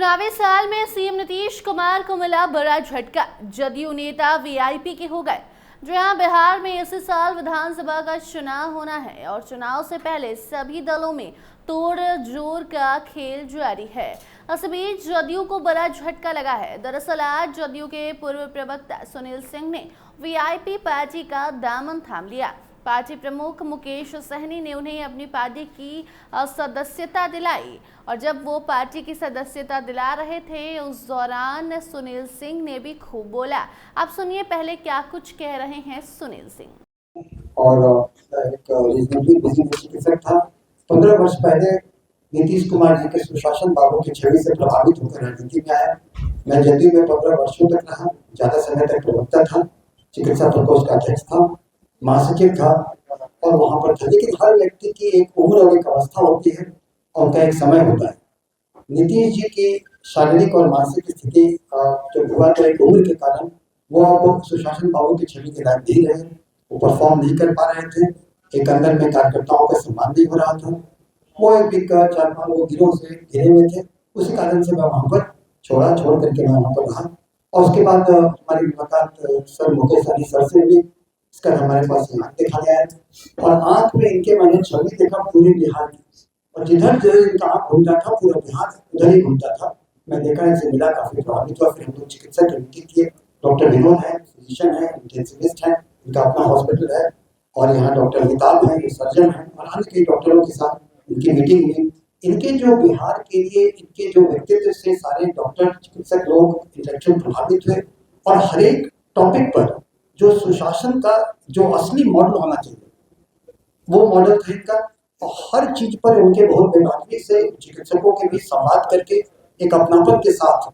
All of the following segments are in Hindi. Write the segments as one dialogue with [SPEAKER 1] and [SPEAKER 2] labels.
[SPEAKER 1] चुनावी साल में सीएम नीतीश कुमार को मिला बड़ा झटका। जदयू नेता वीआईपी के हो गए। जो यहाँ बिहार में इसी साल विधानसभा का चुनाव होना है और चुनाव से पहले सभी दलों में तोड़ जोड़ का खेल जारी है। इस बीच जदयू को बड़ा झटका लगा है। दरअसल आज जदयू के पूर्व प्रवक्ता सुनील सिंह ने वीआईपी पार्टी का दामन थाम लिया। पार्टी प्रमुख मुकेश सहनी ने उन्हें अपनी पार्टी की सदस्यता दिलाई और जब वो पार्टी की सदस्यता दिला रहे थे उस दौरान सुनील सिंह ने भी खूब बोला। आप सुनिए पहले क्या कुछ कह रहे हैं सुनील सिंह।
[SPEAKER 2] और एक रीजनबली बिजी चिकित्सक था। 15 वर्ष पहले नीतीश कुमार जी के सुशासन बाबू की छवि से प्रभावित होकर राजनीति में आया। मैं जदयू में 15 वर्षों तक रहा। ज्यादा समय तक प्रवक्ता था, चिकित्सा प्रकोष्ठ का अध्यक्ष था, महासचिव था और वहां पर था। लेकिन हर व्यक्ति की एक उम्र और एक अवस्था होती है और उनका एक समय होता है। नीतीश जी की शारीरिक और मानसिक स्थिति जो हुआ तो एक उम्र के कारण वो अब सुशासन बाबू की छवि के लायक नहीं रहे। वो परफॉर्म नहीं कर पा रहे थे। एक अंदर में कार्यकर्ताओं का सम्मान नहीं हो रहा था। वो एक 4-5 वो गिरोह से घिरे हुए थे। उसी कारण से मैं वहां पर छोड़ करके मैं वहां पर रहा। और उसके बाद हमारी मुलाकात सर मुकेश सहनी सर से भी इसका हमारे पास आँख देखा गया है और आँख में इनके मैंने छवि देखा पूरे बिहार की। और जिधर जो इनका आँख घूमता था पूरा बिहार उधर ही घूमता था। मैं देखा इनसे मिला, काफी प्रभावित हुआ। फिर हम लोग चिकित्सक मीटिंग किए। डॉक्टर विनोद है, फिजिशियन है, इंटेंसिविस्ट है, इनका अपना हॉस्पिटल है और यहाँ डॉक्टर अमिताभ है, सर्जन है और अन्य कई डॉक्टरों के साथ इनकी मीटिंग हुई। इनके जो बिहार के लिए इनके जो व्यक्तित्व से सारे डॉक्टर चिकित्सक लोग इंटेलेक्चुअल प्रभावित हुए और हर एक टॉपिक पर जो सुशासन का जो असली मॉडल होना चाहिए वो मॉडल था इनका। और हर चीज पर उनके बहुत बेबाकी से चिकित्सकों के बीच संवाद करके एक अपनापन के साथ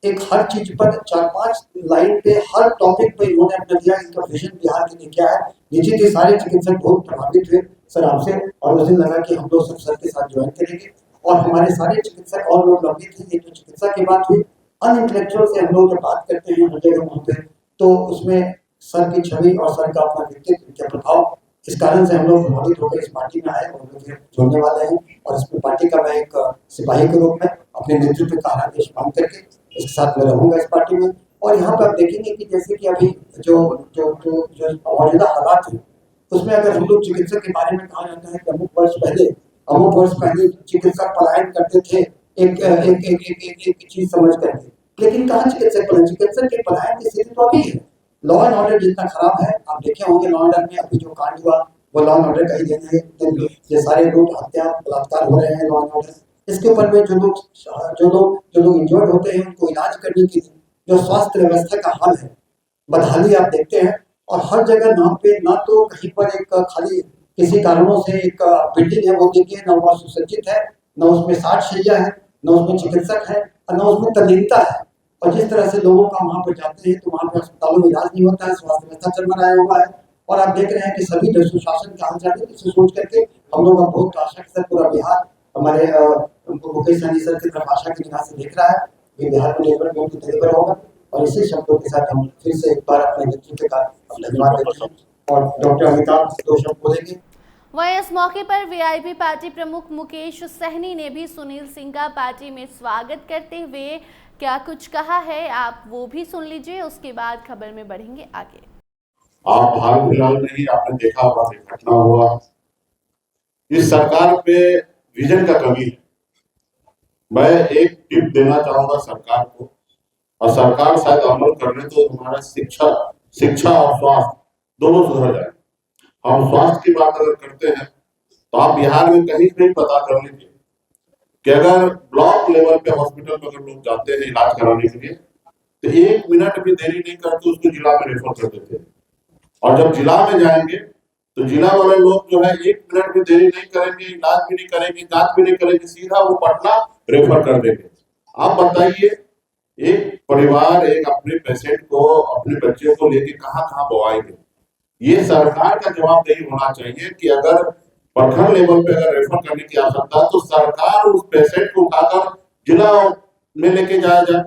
[SPEAKER 2] एक हर चीज पर 4-5 लाइन पे हर टॉपिक पे इन्होंने अपना दिया। इनका विजन बिहार के लिए क्या है। निश्चित ही सारे चिकित्सक बहुत प्रभावित हुए सर आपसे और उस दिन लगा कि हम लोग सब सर के साथ ज्वाइन करेंगे। और हमारे सारे चिकित्सक और लोग लंबी थी। एक तो चिकित्सा की बात हुई, अनइंटेलेक्चुअल से हम लोग जब बात करते हैं हर जगह वहाँ पे तो उसमें सर की छवि और सर का अपना व्यक्तित्व का प्रभाव, इस कारण से हम लोग प्रभावित होकर इस पार्टी में आए और मुझे जोड़ने वाले हैं। और इस पार्टी का मैं एक सिपाही के रूप में अपने नेतृत्व का आदेश मांग करके इसके साथ मैं रहूंगा इस पार्टी में। और यहाँ पर आप देखेंगे कि जैसे कि अभी जो मौजूदा हालात है उसमें अगर हम लोग चिकित्सक के बारे में कहा जाता है कि अमुक वर्ष पहले चिकित्सक पलायन करते थे एक चीज समझ करके, लेकिन कहाँ चिकित्सक के पलायन की स्थिति तो अभी है। लॉ एंड ऑर्डर जितना खराब है, आप देखे होंगे लॉ एंड ऑर्डर में अभी जो कांड हुआ वो लॉ एंड ऑर्डर का ही देना है। ये सारे लोग हत्या बलात्कार हो रहे हैं लॉ एंड ऑर्डर। इसके ऊपर में जो लोग इंजर्ड होते हैं उनको इलाज करने की जो स्वास्थ्य व्यवस्था का हाल है, बदहाली आप देखते हैं। और हर जगह नाम पे ना तो कहीं पर एक खाली किसी कारणों से एक बिल्डिंग है वो देखिए ना वो सुसज्जित है, न उसमें 60 शैय्या है, न उसमें चिकित्सक है और न उसमें तल्लीनता है। और जिस तरह से लोगों का वहां पर जाते हैं तो वहां पर अस्पतालों में इलाज नहीं होता है, स्वास्थ्य व्यवस्था चरमराया हुआ है। और आप देख रहे हैं कि सभी सुशासन के हाल जाते हैं। इसे सोच करके हम लोग बहुत आशा के साथ पूरा बिहार हमारे मुकेश सहनी सर की तरफ आशा की निगाह से देख रहा है कि बिहार में डिलीवर होगा। और इसी शब्दों के साथ हम फिर से एक बार अपने नेतृत्व का धन्यवाद देते हैं और डॉक्टर अमिताभ 2 शब्द बोलेंगे।
[SPEAKER 1] वहीं इस मौके पर वीआईपी पार्टी प्रमुख मुकेश सहनी ने भी सुनील सिंह का पार्टी में स्वागत करते हुए क्या कुछ कहा है, आप वो भी सुन लीजिए। उसके बाद खबर में बढ़ेंगे आगे।
[SPEAKER 3] आप हाल फिलहाल में ही आपने देखा होगा घटना हुआ। इस सरकार पे विजन का कमी है। मैं एक टिप देना चाहूंगा सरकार को, और सरकार शायद अमल करने तो हमारा शिक्षा और स्वास्थ्य दोनों सुधर जाए। हम स्वास्थ्य की बात अगर करते हैं तो आप बिहार में कहीं भी पता कर लीजिए कि अगर ब्लॉक लेवल पे हॉस्पिटल में अगर लोग जाते हैं इलाज कराने के लिए तो 1 मिनट भी देरी नहीं करके उसको जिला में रेफर कर देते हैं। और जब जिला में जाएंगे तो जिला वाले लोग जो है 1 मिनट भी देरी नहीं करेंगे, इलाज भी नहीं करेंगे, जांच भी नहीं करेंगे, सीधा वो पटना रेफर कर देंगे। आप बताइए एक परिवार एक अपने पेशेंट को अपने बच्चे को लेके कहाँ बवाएंगे। ये सरकार का जवाबदेही होना चाहिए कि अगर प्रखंड लेवल पे अगर रेफर करने की आवश्यकता है तो सरकार उस पेशेंट को उठाकर जिला में लेके जाया जाए।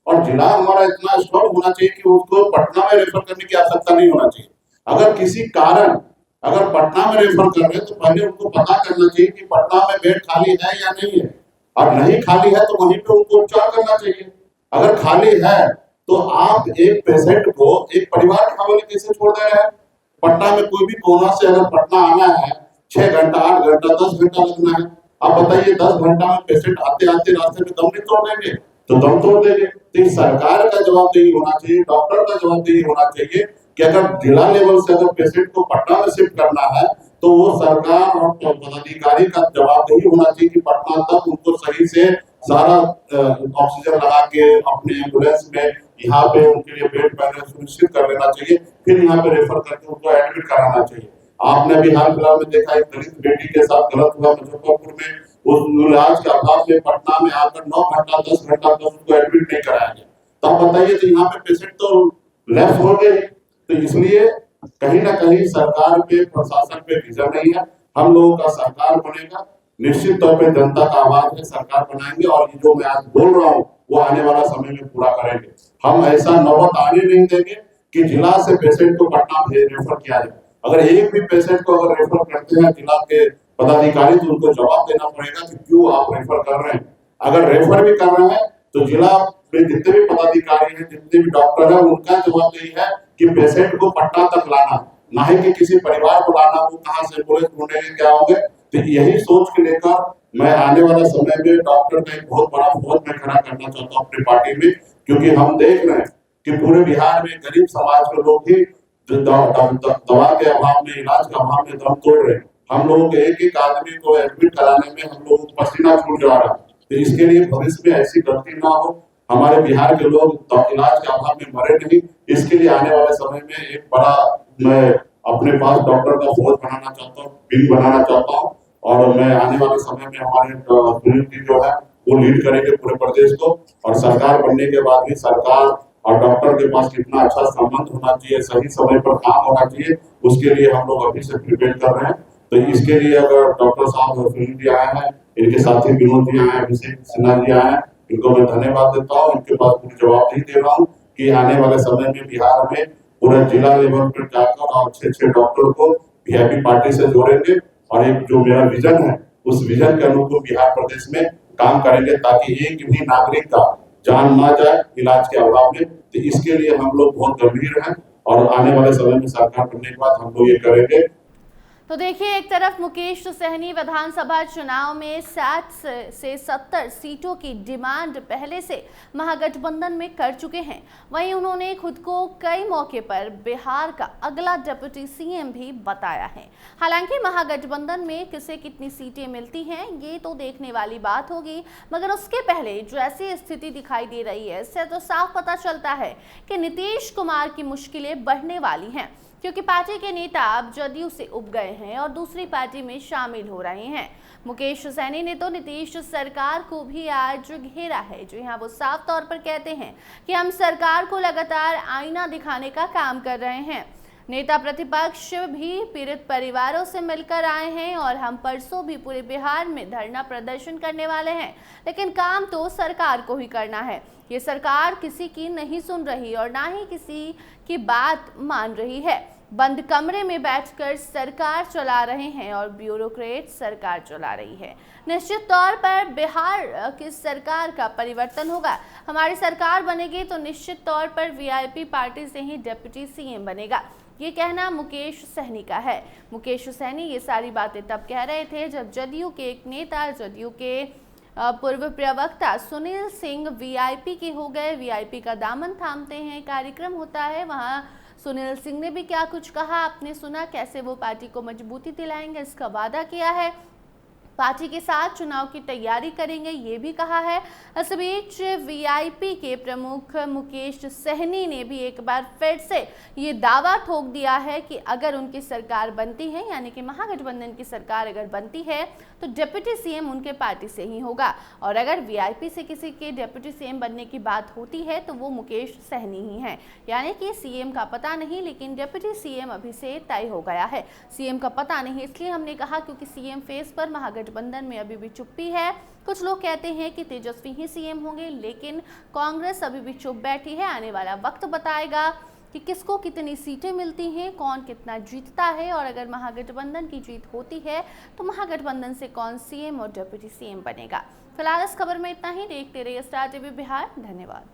[SPEAKER 3] और जिला हमारा इतना स्ट्रॉन्ग होना चाहिए कि उसको पटना में रेफर करने की आवश्यकता नहीं होना चाहिए। अगर किसी कारण अगर पटना में रेफर कर रहे हैं तो पहले उनको पता करना चाहिए कि पटना में बेड खाली है या नहीं है। और नहीं खाली है तो वहीं पे उनको उपचार करना चाहिए। अगर खाली है तो आप एक पेशेंट को एक परिवार के हवाले कैसे छोड़ दे रहे हैं? पटना में कोई भी कोना से अगर पटना आना है 6 घंटा 8 घंटा 10 घंटा लगना है, आप बताइए 10 घंटा में पेशेंट आते आते रास्ते में दम नहीं तोड़ देंगे? तो दम तोड़ देंगे। तो इस सरकार का जवाबदेही होना चाहिए, डॉक्टर का जवाबदेही होना चाहिए कि अगर जिला लेवल से अगर पेशेंट को पटना में शिफ्ट करना है तो वो सरकार और पदाधिकारी का जवाबदेही होना चाहिए कि पटना तक उनको सही से सारा ऑक्सीजन लगा के अपने एम्बुलेंस में यहाँ पे उनके लिए बेड पहले सुनिश्चित कर लेना चाहिए, फिर यहाँ पे रेफर करके उनको एडमिट कराना चाहिए। आपने अभी हाल फिलहाल में देखा एक दलित बेटी के साथ गलत हुआ मुजफ्फरपुर में, उस इलाज के अभाव में पटना में आकर 9 घंटा 10 घंटा तक उनको एडमिट नहीं कराया गया। तो आप बताइए, तो यहाँ पे पेशेंट तो लेफ्ट हो गए। तो इसलिए कहीं ना कहीं सरकार पे प्रशासन पे विजन नहीं है। हम लोगों का सरकार बनेगा, निश्चित तौर पे जनता का आवाज है, सरकार बनाएंगे और ये जो मैं आज बोल रहा हूँ वो आने वाला समय में पूरा करेंगे। हम ऐसा नौबत आने नहीं देंगे कि जिला से पेशेंट को पटना रेफर किया जाए। अगर एक भी पेशेंट को अगर रेफर करते हैं जिला के पदाधिकारी तो उनको जवाब देना पड़ेगा कि क्यों आप रेफर कर रहे हैं। अगर रेफर भी कर रहे हैं तो जिला में जितने भी पदाधिकारी हैं, जितने भी डॉक्टर हैं, उनका जवाबदेही है कि पेशेंट को पटना तक लाना, ना ही कि किसी परिवार को लाना, वो कहाँ से एम्बुलेंस ढूंढेंगे क्या होंगे। तो यही सोच के लेकर मैं आने वाला समय में डॉक्टर का एक बहुत बड़ा फौज में खड़ा करना चाहता हूँ अपनी पार्टी में, क्योंकि हम देख रहे हैं कि पूरे बिहार में गरीब समाज के लोग ही दवा के अभाव में, इलाज के अभाव में दम तोड़ रहे हैं। हम लोगों के एक आदमी को एडमिट कराने में हम लोगों को पसीना छूट जा रहा है। तो इसके लिए भविष्य में ऐसी गलती ना हो, हमारे बिहार के लोग इलाज के अभाव में मरे नहीं। इसके लिए आने वाले समय में एक बड़ा मैं अपने पास डॉक्टर का फौज बनाना चाहता हूँ, विंग बनाना चाहता हूँ, और मैं आने वाले समय में हमारे सुनील जी जो है वो लीड करेंगे पूरे प्रदेश को। और सरकार बनने के बाद भी सरकार और डॉक्टर के पास कितना अच्छा संबंध होना चाहिए, सही समय पर काम होना चाहिए, उसके लिए हम लोग अभी से प्रिपेयर कर रहे हैं। तो इसके लिए अगर डॉक्टर साहब सुनील जी आए हैं, इनके साथी विनोद जी आए हैं, अभिषेक सिन्हा जी आए हैं, इनको मैं धन्यवाद देता हूँ। इनके पास पूरी जवाबदेही दे रहा हूँ कि आने वाले समय में बिहार में पूरा जिला लेवल पर जाकर और अच्छे डॉक्टर को वीआईपी पार्टी से जोड़ेंगे और एक जो मेरा विजन है उस विजन के अनुरूप बिहार प्रदेश में काम करेंगे ताकि एक भी नागरिक का जान ना जाए इलाज के अभाव में। तो इसके लिए हम लोग बहुत गंभीर हैं और आने वाले समय में सरकार बनने के बाद हम लोग ये करेंगे।
[SPEAKER 1] तो देखिए, एक तरफ मुकेश सहनी विधानसभा चुनाव में 60 से 70 सीटों की डिमांड पहले से महागठबंधन में कर चुके हैं, वहीं उन्होंने खुद को कई मौके पर बिहार का अगला डिप्टी सीएम भी बताया है। हालांकि महागठबंधन में किसे कितनी सीटें मिलती हैं ये तो देखने वाली बात होगी, मगर उसके पहले जो ऐसी स्थिति दिखाई दे रही है इससे तो साफ पता चलता है कि नीतीश कुमार की मुश्किलें बढ़ने वाली हैं, क्योंकि पार्टी के नेता अब जदयू से उब गए हैं और दूसरी पार्टी में शामिल हो रहे हैं। मुकेश सहनी ने तो नीतीश सरकार को भी आज घेरा है, जो यहाँ वो साफ तौर पर कहते हैं कि हम सरकार को लगातार आईना दिखाने का काम कर रहे हैं। नेता प्रतिपक्ष भी पीड़ित परिवारों से मिलकर आए हैं और हम परसों भी पूरे बिहार में धरना प्रदर्शन करने वाले हैं, लेकिन काम तो सरकार को ही करना है। ये सरकार किसी की नहीं सुन रही और ना ही किसी की बात मान रही है। बंद कमरे में बैठकर सरकार चला रहे हैं और ब्यूरोक्रेट सरकार चला रही है। निश्चित तौर पर बिहार की सरकार का परिवर्तन होगा। हमारी सरकार बनेगी तो निश्चित तौर पर वीआईपी पार्टी से ही डिप्टी सीएम बनेगा, ये कहना मुकेश सहनी का है। मुकेश सहनी ये सारी बातें तब कह रहे थे जब जदयू के एक नेता, जदयू के पूर्व प्रवक्ता सुनील सिंह वीआईपी के हो गए। वीआईपी का दामन थामते हैं कार्यक्रम होता है, वहां सुनील सिंह ने भी क्या कुछ कहा आपने सुना, कैसे वो पार्टी को मजबूती दिलाएंगे इसका वादा किया है, पार्टी के साथ चुनाव की तैयारी करेंगे ये भी कहा है। इस बीच वीआईपी के प्रमुख मुकेश सहनी ने भी एक बार फिर से ये दावा ठोक दिया है कि अगर उनकी सरकार बनती है, यानी कि महागठबंधन की सरकार अगर बनती है तो डिप्टी सीएम उनके पार्टी से ही होगा, और अगर वीआईपी से किसी के डिप्टी सीएम बनने की बात होती है तो वो मुकेश सहनी ही है। यानी कि सीएम का पता नहीं, लेकिन डिप्टी सीएम अभी से तय हो गया है। सीएम का पता नहीं इसलिए हमने कहा क्योंकि सीएम फेस पर महागठबंधन में अभी भी चुप्पी है। कुछ लोग कहते हैं कि तेजस्वी ही सीएम होंगे, लेकिन कांग्रेस अभी भी चुप बैठी है। आने वाला वक्त बताएगा कि किसको कितनी सीटें मिलती हैं, कौन कितना जीतता है, और अगर महागठबंधन की जीत होती है तो महागठबंधन से कौन सीएम और डिप्टी सीएम बनेगा। फिलहाल इस खबर में इतना ही। देखते रहिए स्टार टीवी बिहार। धन्यवाद।